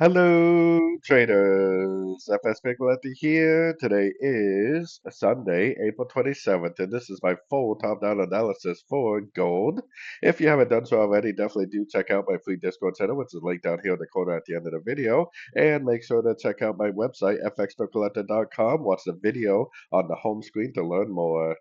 Hello, traders. FX Pip Collector here. Today is Sunday, April 27th, and this is my full top-down analysis for gold. If you haven't done so already, definitely do check out my free Discord channel, which is linked down here in the corner at the end of the video. And make sure to check out my website, fxpipcollector.com. Watch the video on the home screen to learn more.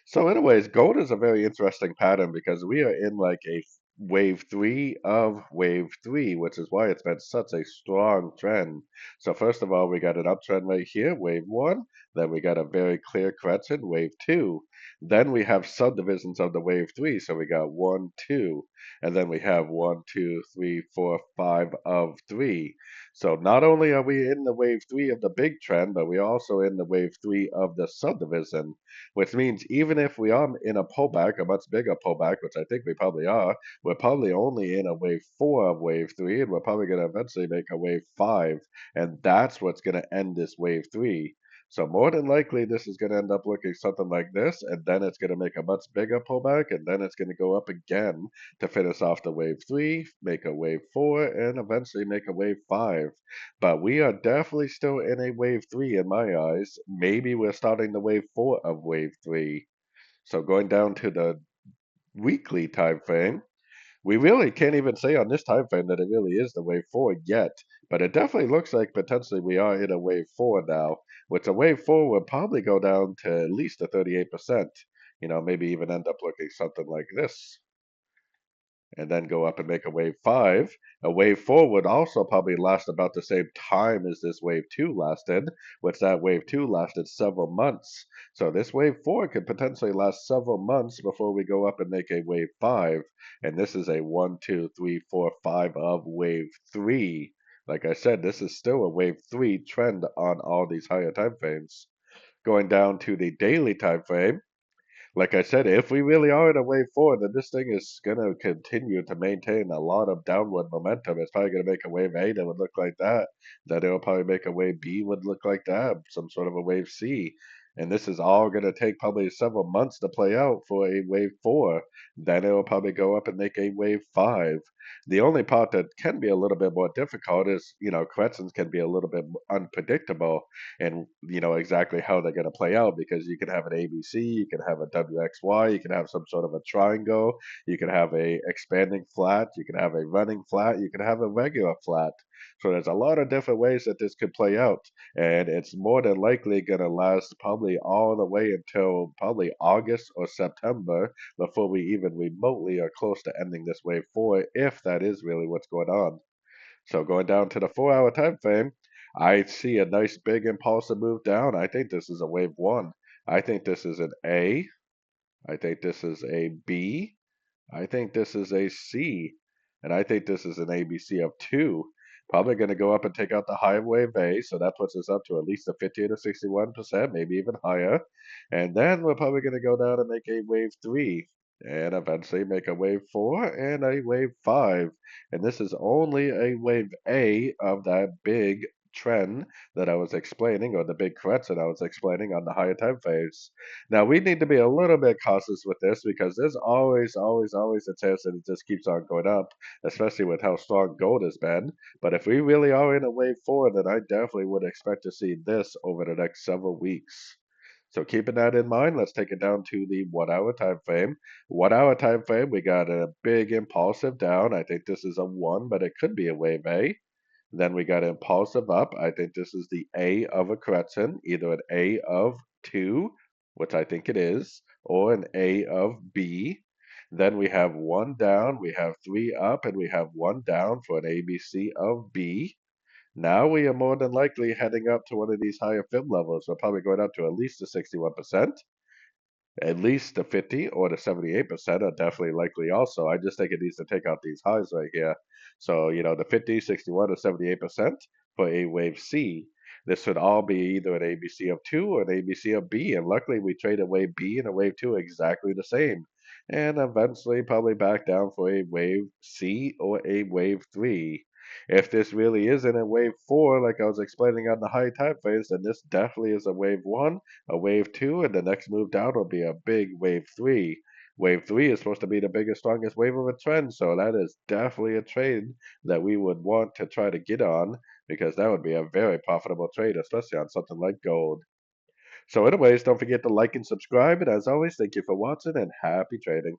So, anyways, gold is a very interesting pattern because we are in like a wave three of wave three, which is why it's been such a strong trend. So, first of all, we got an uptrend right here, wave one. Then we got a very clear correction, wave two. Then we have subdivisions of the wave three. So, we got one, two, and then we have one, two, three, four, five of three. So, not only are we in the wave three of the big trend, but we're also in the wave three of the subdivision, which means even if we are in a pullback, a much bigger pullback, which I think we probably are, we're probably only in a wave four of wave three, and we're probably going to eventually make a wave five, and that's what's going to end this wave three. So more than likely, this is going to end up looking something like this, and then it's going to make a much bigger pullback, and then it's going to go up again to finish off the wave three, make a wave four, and eventually make a wave five. But we are definitely still in a wave three in my eyes. Maybe we're starting the wave four of wave three. So going down to the weekly time frame, we really can't even say on this time frame that it really is the wave four yet. But it definitely looks like potentially we are in a wave four now, which a wave four will probably go down to at least a 38%. Maybe even end up looking something like this and then go up and make a wave five. A wave four would also probably last about the same time as this wave two lasted, which that wave two lasted several months. So this wave four could potentially last several months before we go up and make a wave five. And this is a one, two, three, four, five of wave three. Like I said, this is still a wave three trend on all these higher time frames. Going down to the daily time frame, like I said, if we really are in a wave forward, then this thing is going to continue to maintain a lot of downward momentum. It's probably going to make a wave A that would look like that. Then it'll probably make a wave B would look like that, some sort of a wave C. And this is all going to take probably several months to play out for a wave four. Then it'll probably go up and make a wave five. The only part that can be a little bit more difficult is, corrections can be a little bit unpredictable and exactly how they're going to play out because you can have an ABC, you can have a WXY, you can have some sort of a triangle, you can have a expanding flat, you can have a running flat, you can have a regular flat. So there's a lot of different ways that this could play out, and it's more than likely going to last probably all the way until probably August or September before we even remotely are close to ending this wave four, if that is really what's going on. So going down to the 4 hour time frame, I see a nice big impulsive move down. I think this is a wave one. I think this is an A. I think this is a B. I think this is a C. And I think this is an ABC of two. Probably going to go up and take out the high wave A. So that puts us up to at least a 50 to 61%, maybe even higher. And then we're probably going to go down and make a wave three and eventually make a wave four and a wave five. And this is only a wave A of that big trend that I was explaining, or the big correction I was explaining on the higher time phase. Now we need to be a little bit cautious with this because there's always a chance that it just keeps on going up, especially with how strong gold has been. But if we really are in a wave forward, then I definitely would expect to see this over the next several weeks. So keeping that in mind, let's take it down to the 1 hour time frame. 1 hour time frame, we got a big impulsive down. I think this is a one, but it could be a wave A. Then we got impulsive up. I think this is the A of a correction, either an A of two, which I think it is, or an A of B. Then we have one down, we have three up, and we have one down for an ABC of B. Now we are more than likely heading up to one of these higher fib levels. We're probably going up to at least the 61%, at least the 50 or the 78% are definitely likely also. I just think it needs to take out these highs right here. So, the 50, 61, or 78% for a wave C. This would all be either an ABC of 2 or an ABC of B. And luckily, we traded wave B and a wave 2 exactly the same. And eventually, probably back down for a wave C or a wave 3. If this really isn't a wave 4, like I was explaining on the high time phase, then this definitely is a wave 1, a wave two, and the next move down will be a big wave three. Wave 3 is supposed to be the biggest, strongest wave of a trend, so that is definitely a trade that we would want to try to get on because that would be a very profitable trade, especially on something like gold. So anyways, don't forget to like and subscribe, and as always, thank you for watching and happy trading.